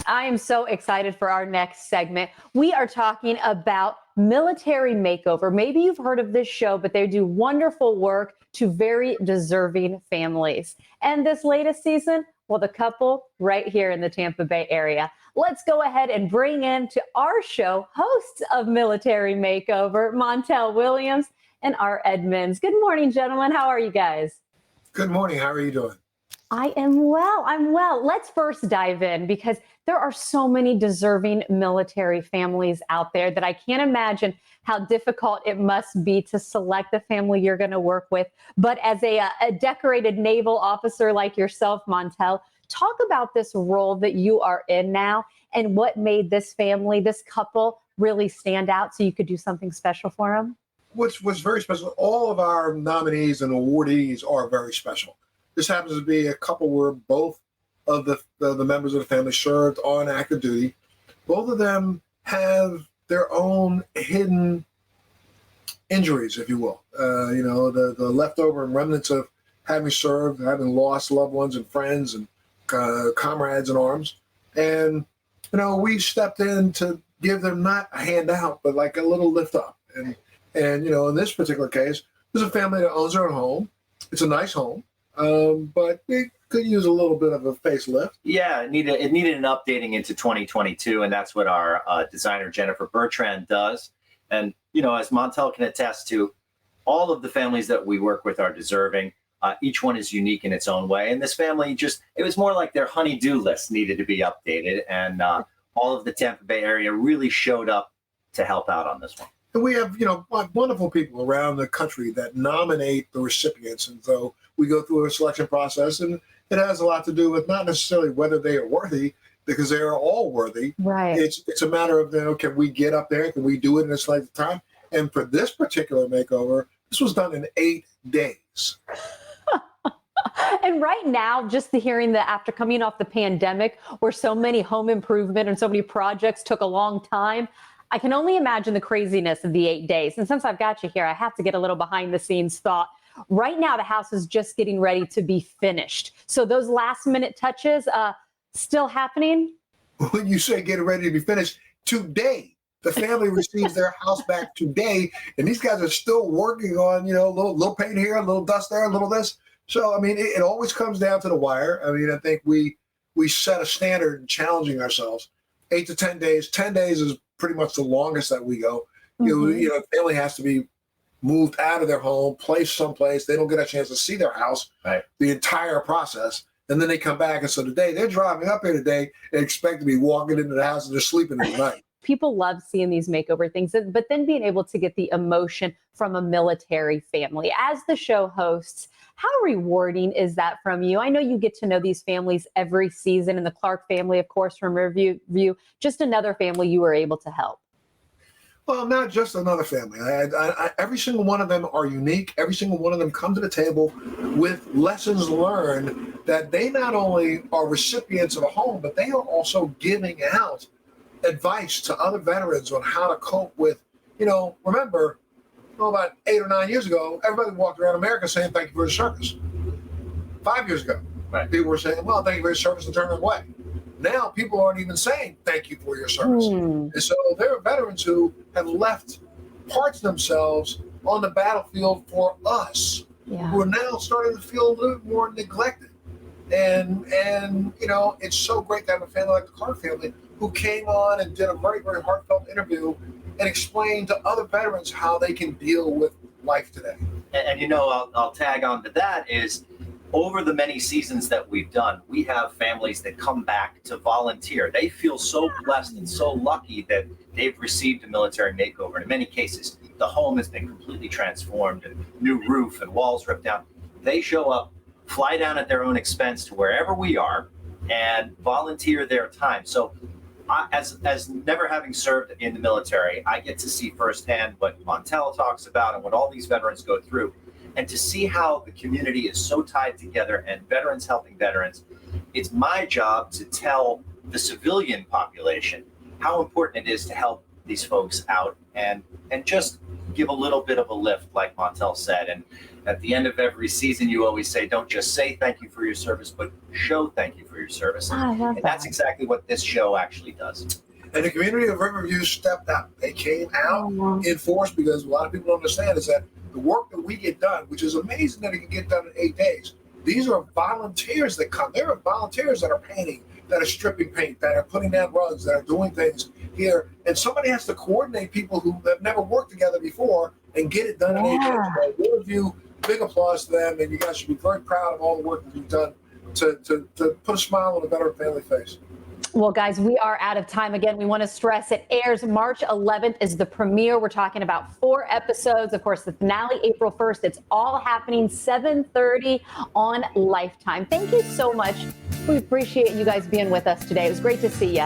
I am so excited for our next segment. We are talking about Military Makeover. Maybe you've heard of this show, but they do wonderful work to very deserving families. And this latest season, well, the couple right here in the Tampa Bay area. Let's go ahead and bring in to our show hosts of Military Makeover, Montel Williams and Art Edmonds. Good morning, gentlemen. How are you guys? Good morning. How are you doing? I am well. I'm well. Let's first dive in because there are so many deserving military families out there that I can't imagine how difficult it must be to select the family you're going to work with. But as a decorated naval officer like yourself, Montel, talk about this role that you are in now and what made this family, this couple, really stand out so you could do something special for them. What's very special, all of our nominees and awardees are very special. This happens to be a couple where both of the members of the family served on active duty. Both of them have their own hidden injuries, if you will. The leftover and remnants of having served, having lost loved ones and friends and comrades in arms. And, we stepped in to give them not a handout, but like a little lift up. And in this particular case, there's a family that owns their own home. It's a nice home. But it could use a little bit of a facelift. Yeah, it needed an updating into 2022, and that's what our designer Jennifer Bertrand does. And as Montel can attest to, all of the families that we work with are deserving. Each one is unique in its own way, and this family it was more like their honey-do list needed to be updated, and all of the Tampa Bay area really showed up to help out on this one. And we have, wonderful people around the country that nominate the recipients. And so we go through a selection process, and it has a lot to do with not necessarily whether they are worthy, because they are all worthy. Right. It's a matter of, can we get up there? Can we do it in this length of time? And for this particular makeover, this was done in 8 days. And right now, just hearing that after coming off the pandemic, where so many home improvement and so many projects took a long time, I can only imagine the craziness of the 8 days. And since I've got you here, I have to get a little behind the scenes thought. Right now, the house is just getting ready to be finished. So those last minute touches still happening? When you say getting ready to be finished, today, the family receives their house back today. And these guys are still working on, a little paint here, a little dust there, a little this. So, it always comes down to the wire. I think we set a standard in challenging ourselves. 8 to 10 days. 10 days is pretty much the longest that we go. The family has to be moved out of their home, placed someplace. They don't get a chance to see their house, right, the entire process. And then they come back. And so today they're driving up here today and expect to be walking into the house and they're sleeping in the night. People love seeing these makeover things, but then being able to get the emotion from a military family. As the show hosts, how rewarding is that from you? I know you get to know these families every season, and the Clark family, of course, from Riverview, just another family you were able to help. Well, not just another family. Every single one of them are unique. Every single one of them come to the table with lessons learned that they not only are recipients of a home, but they are also giving out advice to other veterans on how to cope with, remember, about 8 or 9 years ago, everybody walked around America saying, thank you for your service. 5 years ago, right, people were saying, well, thank you for your service, and turn them away. Now people aren't even saying thank you for your service. And so there are veterans who have left parts of themselves on the battlefield for us, who are now starting to feel a little more neglected. And it's so great to have a family like the Clark family who came on and did a very, very heartfelt interview and explained to other veterans how they can deal with life today. And I'll tag on to that is, over the many seasons that we've done, we have families that come back to volunteer. They feel so blessed and so lucky that they've received a military makeover. And in many cases, the home has been completely transformed, and new roof and walls ripped down. They show up, fly down at their own expense to wherever we are, and volunteer their time. So as never having served in the military, I get to see firsthand what Montel talks about and what all these veterans go through. And to see how the community is so tied together and veterans helping veterans, it's my job to tell the civilian population how important it is to help these folks out and just give a little bit of a lift, like Montel said. And At the end of every season, you always say, don't just say thank you for your service, but show thank you for your service. I love And that's that. exactly what this show actually does. And the community of Riverview stepped up. They came out Oh, in force because a lot of people don't understand is that the work that we get done, which is amazing that it can get done in 8 days, these are volunteers that come. There are volunteers that are painting, that are stripping paint, that are putting down rugs, that are doing things here. And somebody has to coordinate people who have never worked together before and get it done in 8 days. Yeah. So Riverview, big applause to them, and you guys should be very proud of all the work that you've done to put a smile on a veteran family face. Well, guys, we are out of time. Again, we want to stress it airs March 11th is the premiere. We're talking about 4 episodes. Of course, the finale April 1st. It's all happening 7:30 on Lifetime. Thank you so much. We appreciate you guys being with us today. It was great to see you.